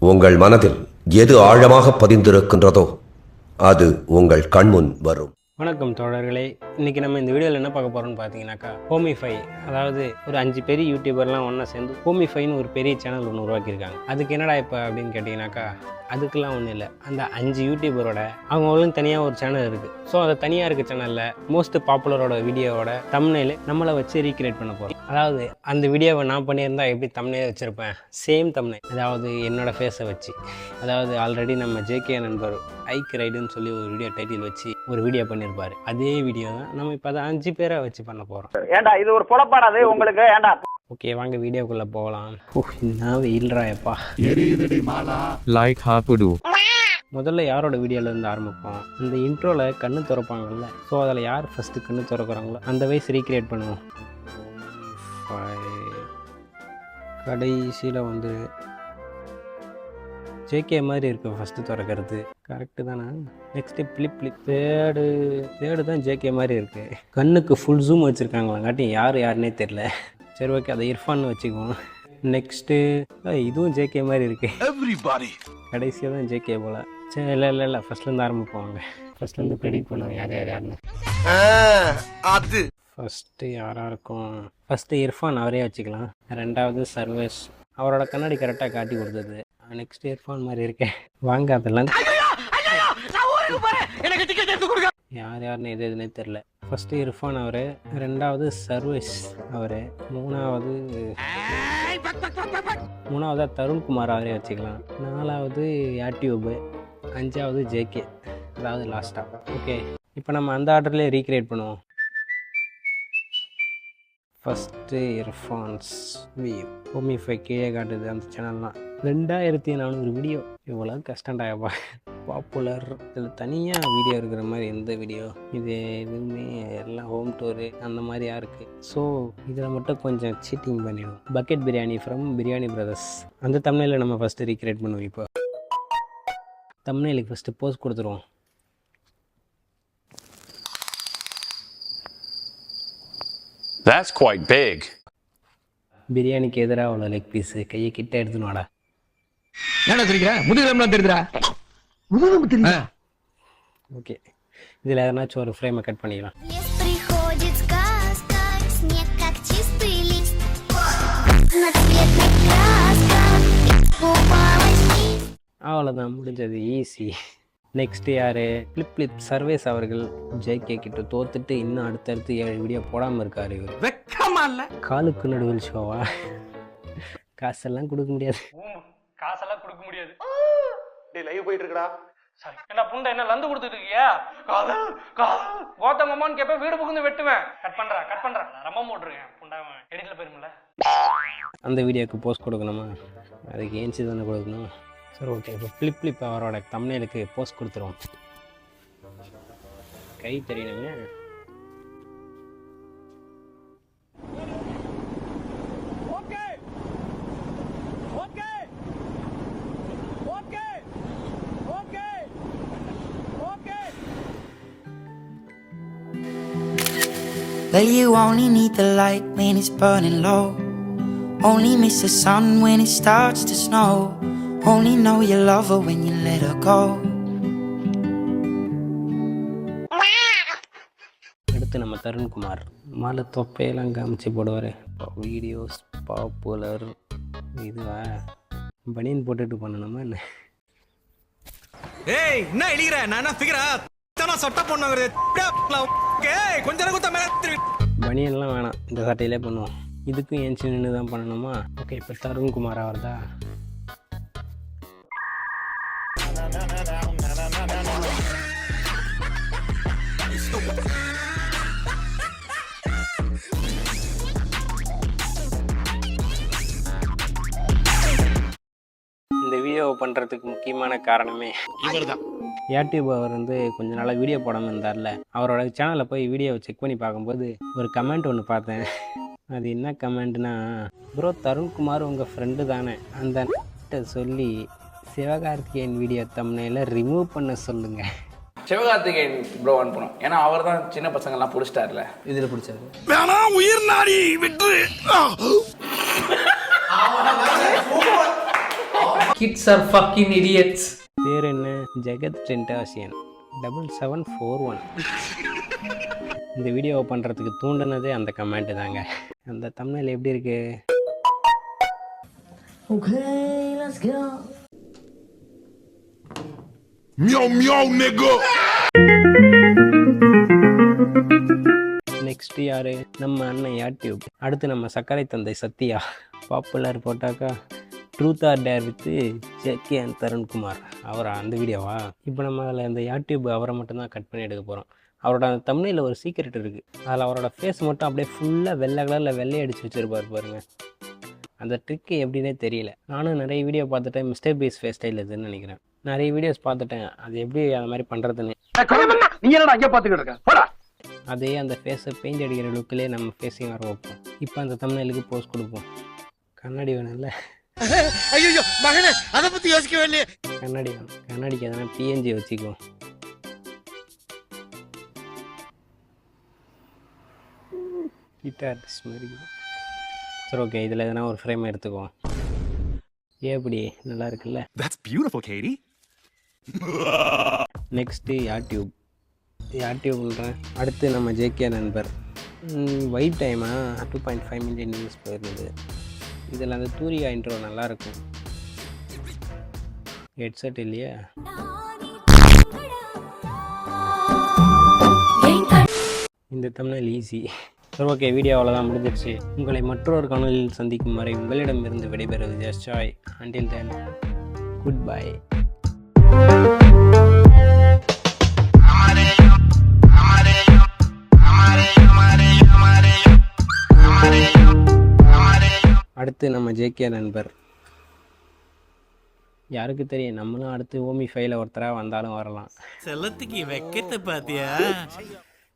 உங்கள் மனதில் எது ஆழமாக பதிந்திருக்கின்றதோ அது உங்கள் கண்முன் வரும். வணக்கம் தோழர்களே, இன்றைக்கி நம்ம இந்த வீடியோவில் என்ன பார்க்க போகிறோம்னு பார்த்தீங்கன்னாக்கா ஹோமிஃபை, அதாவது ஒரு 5 பெரிய யூடியூபர்லாம் ஒன்றா சேர்ந்து ஹோமிஃபைன்னு ஒரு பெரிய சேனல் ஒன்று உருவாக்கியிருக்காங்க. அதுக்கு என்னடா இப்போ அப்படின்னு கேட்டிங்கனாக்கா அதுக்கெலாம் ஒன்றும் இல்லை. அந்த 5 யூடியூபரோட அவங்களும் தனியாக ஒரு சேனல் இருக்குது. ஸோ அந்த தனியாக இருக்க சேனலில் மோஸ்ட் பாப்புலரோட வீடியோவோட தம்ப்நெயில் நம்மளை வச்சு ரீக்ரியேட் பண்ண போகிறோம். அதாவது அந்த வீடியோவை நான் பண்ணியிருந்தால் எப்படி தம்ப்நெயில் வச்சுருப்பேன், சேம் தம்ப்நெயில், அதாவது என்னோடய ஃபேஸை வச்சு. அதாவது ஆல்ரெடி நம்ம ஜேகே நண்பர் ஐக் ரைடுன்னு சொல்லி ஒரு வீடியோ டைட்டில் வச்சு ஒரு வீடியோ பண்ணியிருப்பாரு. அதே வீடியோ தான் நம்ம இப்போ அதை 5 பேரை வச்சு பண்ண போகிறோம். ஏண்டா இது ஒரு புலப்பாடாது உங்களுக்கு? ஏண்டா ஓகே, வாங்க வீடியோக்குள்ளே போகலாம். என்ன வெயில்றாயப்பா. லைக் ஹாப்புடு. முதல்ல யாரோட வீடியோலேருந்து ஆரம்பிப்போம்? இந்த இன்ட்ரோவில் கண்ணு திறப்பாங்கல்ல, ஸோ அதில் யார் ஃபஸ்ட்டு கண்ணு திறக்கிறாங்களோ அந்த வயசு ரீக்ரியேட் பண்ணுவோம். கடைசியில் வந்து ஜேகே மாதிரி இருக்குது ஃபஸ்ட்டு திறக்கிறது. கரெக்டு தானே? நெக்ஸ்ட்டு ஃப்ளிப் தேர்டு தான் ஜேகே மாதிரி இருக்குது. கண்ணுக்கு ஃபுல் ஜூம் வச்சுருக்காங்களாங்காட்டி யாருன்னே தெரில. சரி ஓகே, அதை இர்ஃபான் வச்சுக்குவோம். நெக்ஸ்ட்டு இதுவும் ஜேகே மாதிரி இருக்குது. கடைசியாக தான் ஜேகே போல். சரி இல்லை ஃபஸ்ட்லேருந்து ஆரம்பிப்போங்க. ஃபஸ்ட்லேருந்து ப்ரெடிக்ட் பண்ணுவோம் யாருன்னு. ஃபஸ்ட்டு யாராக இருக்கும்? ஃபஸ்ட்டு இர்ஃபான், அவரே வச்சுக்கலாம். ரெண்டாவது சர்வேஷ், அவரோட கண்ணாடி கரெக்டாக காட்டி கொடுத்தது. நெக்ஸ்ட் இர்ஃபான் மாதிரி இருக்கேன். வாங்க அதெல்லாம் யாருன்னு எதுனே தெரில. ஃபஸ்ட்டு இர்ஃபான் அவர், ரெண்டாவது சர்வேஷ் அவர், மூணாவது தருண்குமார் அவரே வச்சுக்கலாம். 4வது யூடியூபு, 5வது ஜேகே, அதாவது லாஸ்ட்டாக. ஓகே, இப்போ நம்ம அந்த ஆர்டர்லேயே ரீக்ரியேட் பண்ணுவோம். ஃபஸ்ட்டு இர்ஃபான்ஸ் வியூ ஹோமிஃபை கீழே காட்டுது அந்த சேனல்லாம். 2400 வீடியோ. இவ்வளோ கஷ்டண்டாயப்பா. பாப்புலர் இதில் தனியாக வீடியோ இருக்கிற மாதிரி எந்த வீடியோ? இது எதுவுமே எல்லாம் ஹோம் டூரு அந்த மாதிரியா இருக்குது. ஸோ இதில் மட்டும் கொஞ்சம் சீட்டிங் பண்ணிவிடும். Bucket biryani from Biryani Brothers, அந்த தம்ப்நெயிலை நம்ம ஃபஸ்ட்டு ரீக்ரியேட் பண்ணுவோம். இப்போ தம்ப்நெயிலுக்கு ஃபஸ்ட்டு போஸ்ட் கொடுத்துருவோம். That's quite big. பிரியாணிக்கு எதிராக அவ்வளோ லெக் பீஸு, கையை கிட்ட எடுத்துன்னு வாடா. என்ன தெரியுற? முதுகுலாம் தெரியுதுடா. முதுகு தெரியுதா? ஓகே, இதில் எதனாச்சும் ஒரு ஃப்ரேமை கட் பண்ணிக்கலாம். அவ்வளோதான், முடிஞ்சது, ஈஸி. நெக்ஸ்ட்டு யார்? ஃப்ளிப் சர்வேஸ் அவர்கள் ஜேகே கிட்ட தோத்துட்டு இன்னும் அடுத்தடுத்து 7 வீடியோ போடாமல் இருக்கார். இவர் வெக்கமா இல்ல? காலுக்கு நடுவில் ஷோவா? காசெல்லாம் கொடுக்க முடியாது. காசெல்லாம் கொடுக்க முடியாது. டேய் லைவ் போயிட்டு இருக்கடா. சரி என்ன புண்டை என்ன லந்து கொடுத்துட்டு இருக்கியா? காதல் கோத்தமம்மான்னு கேப்ப வீடு புகுந்து வெட்டுவேன். கட் பண்றா ரொம்ப போட்டுருக்கேன். புண்டாம எடிட்ல போயிருமில்ல. அந்த வீடியோக்கு போஸ்ட் கொடுக்கணுமா? அதுக்கு ஏன்சி தானே கொடுக்கணும். சரி ஓகே, இப்போ ஃப்ளிப் அவரோட தம்ப்நெயிலுக்கு போஸ்ட் கொடுத்துருவோம். கை தெரியணுங்க. Well, you only need the light when it's burning low. Only miss the sun when it starts to snow. Only know you love her when you let her go. அடுத்து நம்ம தருண்குமார் மாலை தொப்பையெல்லாம் காமிச்சு போடுவார். Videos popular. இதுவா பனியன் போட்டுட்டு பண்ணணுமா என்ன? ஏய் என்ன இடிக்குற? நான் ஃபிகரா தன சட்ட பொண்ணுங்கறது. ஏய் கொஞ்ச நேரம் குத்த மேல பனியன்லாம் வேணாம், இந்த சட்டையிலே பண்ணுவோம். இதுக்கும் ஏன்ச்சு நின்று தான் பண்ணணுமா? ஓகே, இப்போ தருண்குமார் அவர்தா. இந்த வீடியோவை பண்ணுறதுக்கு முக்கியமான காரணமே இவர்தான். யூடியூப் அவர் வந்து கொஞ்ச நாளாக வீடியோ போடாமல் இருந்தார்ல, அவரோட சேனலில் போய் வீடியோவை செக் பண்ணி பார்க்கும்போது ஒரு கமெண்ட் ஒன்று பார்த்தேன். அது என்ன கமெண்ட்னா, ப்ரோ தருண்குமார் உங்கள் ஃப்ரெண்டு தானே, அந்த சொல்லி சிவகார்த்திகேயன் வீடியோ தம்ப்நெயிலை ரிமூவ் பண்ண சொல்லுங்க. சிவகார்த்திகேயன் ப்ரோ அனுப்பணும், ஏன்னா அவர் தான் சின்ன பசங்கள்லாம் பிடிச்சிட்டார்ல. இதில் பிடிச்சாரு. வேணா உயிர் நாடி விட்டு கிட்ஸ் ஆர் ஃபக்கிங் இடியட்ஸ். பேர் என்ன? ஜெகத் டென்டாசியன் 7741. இந்த வீடியோவை பண்ணுறதுக்கு தூண்டினதே அந்த கமெண்ட்டு தாங்க. அந்த தமிழில் எப்படி இருக்கு? நெக்ஸ்ட் யாரு? நம்ம அண்ணன் யூடியூப். அடுத்து நம்ம சக்கரை தந்தை சத்யா. பாப்புலர் போட்டாக்கா truth or dare with JK and Tarun Kumar. அவரா அந்த வீடியோவா? இப்போ நம்ம அதில் இந்த யூடியூப் அவரை மட்டும்தான் கட் பண்ணி எடுக்க போகிறோம். அவரோட அந்த தமிழில் ஒரு சீக்ரெட் இருக்குது. அதில் அவரோட ஃபேஸ் மட்டும் அப்படியே ஃபுல்லாக வெள்ளை கலரில் வெள்ளையை அடித்து வச்சுருப்பார் பாருங்க. அந்த ட்ரிக்கு எப்படின்னே தெரியல. நானும் நிறைய வீடியோ பார்த்துட்டேன். மிஸ்டர் பீஸ் ஃபேஸ் ஸ்டைல் இதுன்னு நினைக்கிறேன். நிறைய வீடியோஸ் பார்த்துட்டேன். அது எப்படி அந்த மாதிரி பண்ணுறதுன்னு. அதே அந்த ஃபேஸை பெயிண்ட் அடிக்கிற லுக்கிலே நம்ம ஃபேஸையும் வர வைப்போம். இப்போ அந்த தமிழுக்கு போஸ்ட் கொடுப்போம். கண்ணாடி வேணும்ல? ஐயோ மகனே, அத பத்தி யோசிக்கவே இல்லையே. கண்ணாடி வேணும். கண்ணாடிக்கு எதனா பிஎன்ஜி வச்சுக்குவோம். கிட்டார் மாதிரி. சரி ஓகே, இதில் எதனா ஒரு ஃப்ரேம் எடுத்துக்குவோம். எப்படி நல்லா இருக்குல்ல? That's beautiful, Katie. நெக்ஸ்ட்டு யூடியூப்ன்றேன். அடுத்து நம்ம ஜேகே நண்பர். வைட் டைமா 2.5 மில்லியன் வியூஸ் போயிருந்தது. இதில் அந்த தூரியா இன்ட்ரோ நல்லாயிருக்கும். ஹெட்செட் இல்லையா? இந்த தமிழ் ஈஸி. சரி ஓகே, வீடியோ அவ்வளோதான் முடிஞ்சிருச்சு. உங்களை மற்றொரு காணொலியில் சந்திக்கும் வரை உங்களிடமிருந்து விடைபெறுவது just Joy. Until then good bye. அடுத்து நம்ம ஜேகே நண்பர். யாருக்கு தெரியும், நம்மளும் அடுத்து ஓமி ஃபைல ஒருத்தராக வந்தாலும் வரலாம். செல்லத்துக்கு வெக்கத்தை பாத்தியா?